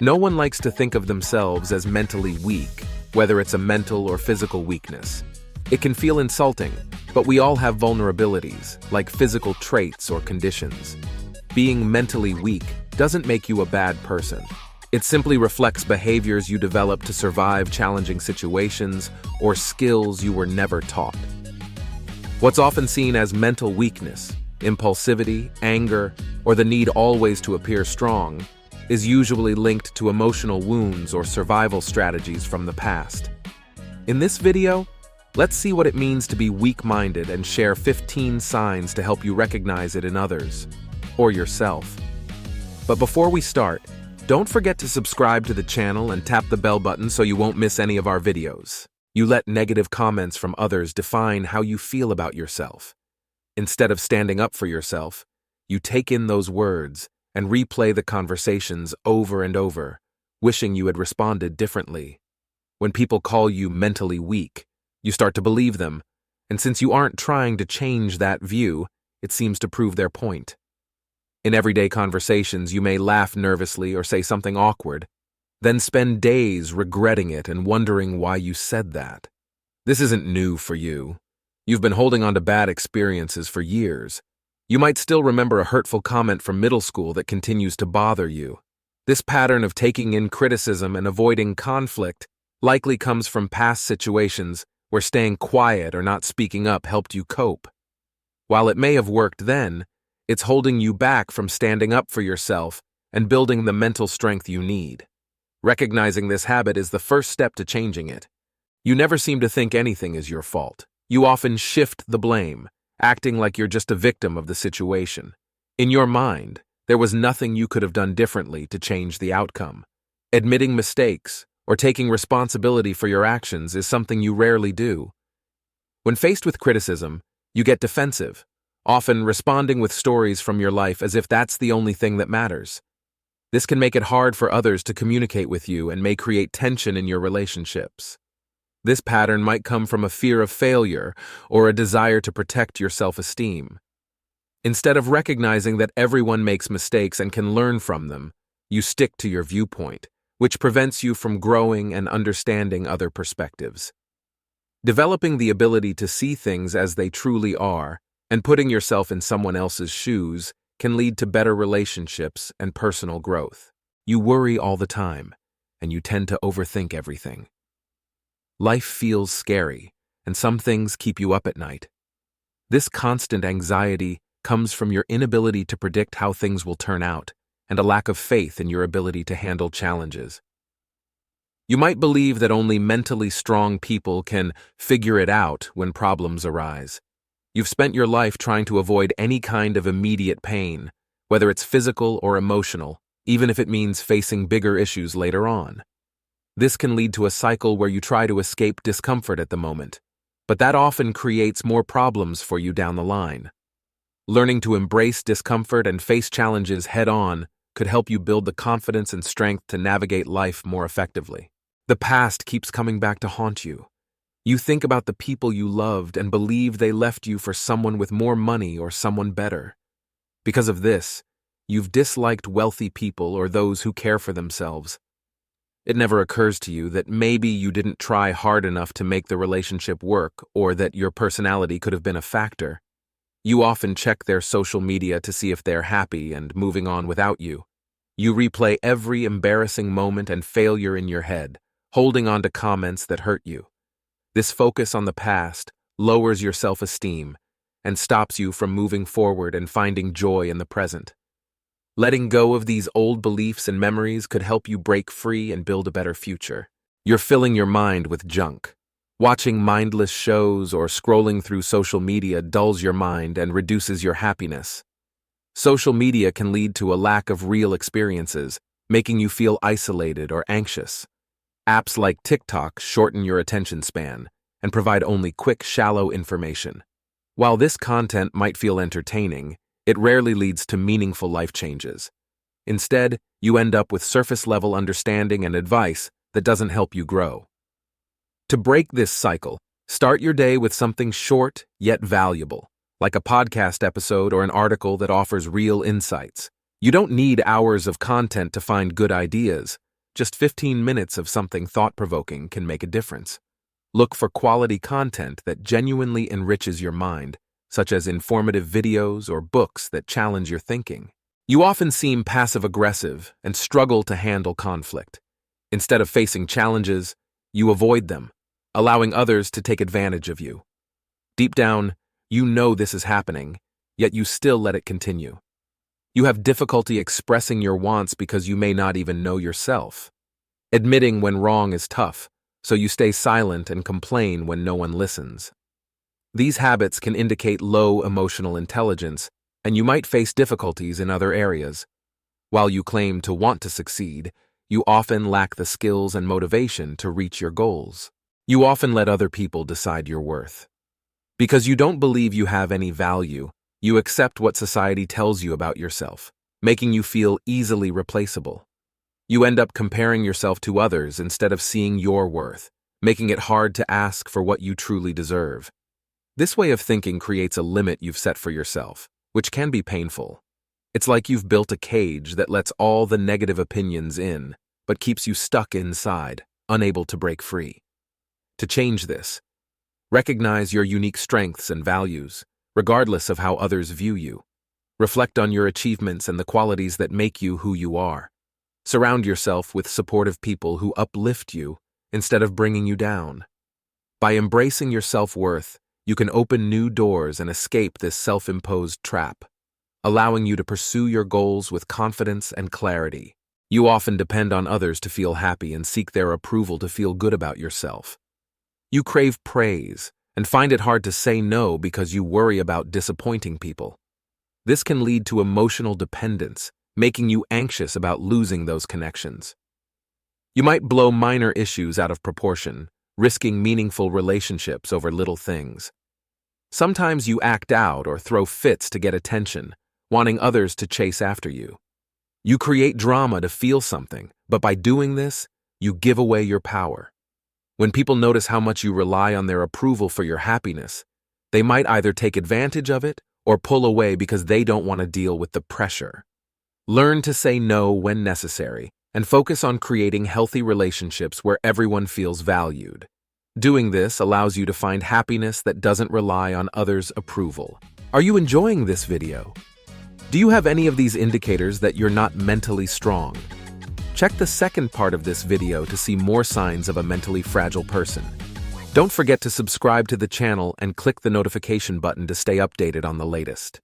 No one likes to think of themselves as mentally weak, whether it's a mental or physical weakness. It can feel insulting, but we all have vulnerabilities, like physical traits or conditions. Being mentally weak doesn't make you a bad person. It simply reflects behaviors you develop to survive challenging situations or skills you were never taught. What's often seen as mental weakness, impulsivity, anger, or the need always to appear strong, is usually linked to emotional wounds or survival strategies from the past. In this video, let's see what it means to be weak-minded and share 15 signs to help you recognize it in others, or yourself. But before we start, don't forget to subscribe to the channel and tap the bell button so you won't miss any of our videos. You let negative comments from others define how you feel about yourself. Instead of standing up for yourself, you take in those words and replay the conversations over and over, wishing you had responded differently. When people call you mentally weak, you start to believe them, and since you aren't trying to change that view, it seems to prove their point. In everyday conversations, you may laugh nervously or say something awkward, then spend days regretting it and wondering why you said that. This isn't new for you. You've been holding on to bad experiences for years. You might still remember a hurtful comment from middle school that continues to bother you. This pattern of taking in criticism and avoiding conflict likely comes from past situations where staying quiet or not speaking up helped you cope. While it may have worked then, it's holding you back from standing up for yourself and building the mental strength you need. Recognizing this habit is the first step to changing it. You never seem to think anything is your fault. You often shift the blame, acting like you're just a victim of the situation. In your mind, there was nothing you could have done differently to change the outcome. Admitting mistakes or taking responsibility for your actions is something you rarely do. When faced with criticism, you get defensive, often responding with stories from your life as if that's the only thing that matters. This can make it hard for others to communicate with you and may create tension in your relationships. This pattern might come from a fear of failure or a desire to protect your self-esteem. Instead of recognizing that everyone makes mistakes and can learn from them, you stick to your viewpoint, which prevents you from growing and understanding other perspectives. Developing the ability to see things as they truly are and putting yourself in someone else's shoes can lead to better relationships and personal growth. You worry all the time, and you tend to overthink everything. Life feels scary, and some things keep you up at night. This constant anxiety comes from your inability to predict how things will turn out and a lack of faith in your ability to handle challenges. You might believe that only mentally strong people can figure it out when problems arise. You've spent your life trying to avoid any kind of immediate pain, whether it's physical or emotional, even if it means facing bigger issues later on. This can lead to a cycle where you try to escape discomfort at the moment, but that often creates more problems for you down the line. Learning to embrace discomfort and face challenges head-on could help you build the confidence and strength to navigate life more effectively. The past keeps coming back to haunt you. You think about the people you loved and believe they left you for someone with more money or someone better. Because of this, you've disliked wealthy people or those who care for themselves. It never occurs to you that maybe you didn't try hard enough to make the relationship work or that your personality could have been a factor. You often check their social media to see if they're happy and moving on without you. You replay every embarrassing moment and failure in your head, holding on to comments that hurt you. This focus on the past lowers your self-esteem and stops you from moving forward and finding joy in the present. Letting go of these old beliefs and memories could help you break free and build a better future. You're filling your mind with junk. Watching mindless shows or scrolling through social media dulls your mind and reduces your happiness. Social media can lead to a lack of real experiences, making you feel isolated or anxious. Apps like TikTok shorten your attention span and provide only quick, shallow information. While this content might feel entertaining, it rarely leads to meaningful life changes. Instead, you end up with surface-level understanding and advice that doesn't help you grow. To break this cycle, start your day with something short yet valuable, like a podcast episode or an article that offers real insights. You don't need hours of content to find good ideas. Just 15 minutes of something thought-provoking can make a difference. Look for quality content that genuinely enriches your mind, such as informative videos or books that challenge your thinking. You often seem passive-aggressive and struggle to handle conflict. Instead of facing challenges, you avoid them, allowing others to take advantage of you. Deep down, you know this is happening, yet you still let it continue. You have difficulty expressing your wants because you may not even know yourself. Admitting when wrong is tough, so you stay silent and complain when no one listens. These habits can indicate low emotional intelligence, and you might face difficulties in other areas. While you claim to want to succeed, you often lack the skills and motivation to reach your goals. You often let other people decide your worth. Because you don't believe you have any value, you accept what society tells you about yourself, making you feel easily replaceable. You end up comparing yourself to others instead of seeing your worth, making it hard to ask for what you truly deserve. This way of thinking creates a limit you've set for yourself, which can be painful. It's like you've built a cage that lets all the negative opinions in, but keeps you stuck inside, unable to break free. To change this, recognize your unique strengths and values, regardless of how others view you. Reflect on your achievements and the qualities that make you who you are. Surround yourself with supportive people who uplift you instead of bringing you down. By embracing your self-worth, you can open new doors and escape this self-imposed trap, allowing you to pursue your goals with confidence and clarity. You often depend on others to feel happy and seek their approval to feel good about yourself. You crave praise and find it hard to say no because you worry about disappointing people. This can lead to emotional dependence, making you anxious about losing those connections. You might blow minor issues out of proportion, risking meaningful relationships over little things. Sometimes you act out or throw fits to get attention, wanting others to chase after you. You create drama to feel something, but by doing this, you give away your power. When people notice how much you rely on their approval for your happiness, they might either take advantage of it or pull away because they don't want to deal with the pressure. Learn to say no when necessary and focus on creating healthy relationships where everyone feels valued. Doing this allows you to find happiness that doesn't rely on others' approval. Are you enjoying this video? Do you have any of these indicators that you're not mentally strong? Check the second part of this video to see more signs of a mentally fragile person. Don't forget to subscribe to the channel and click the notification button to stay updated on the latest.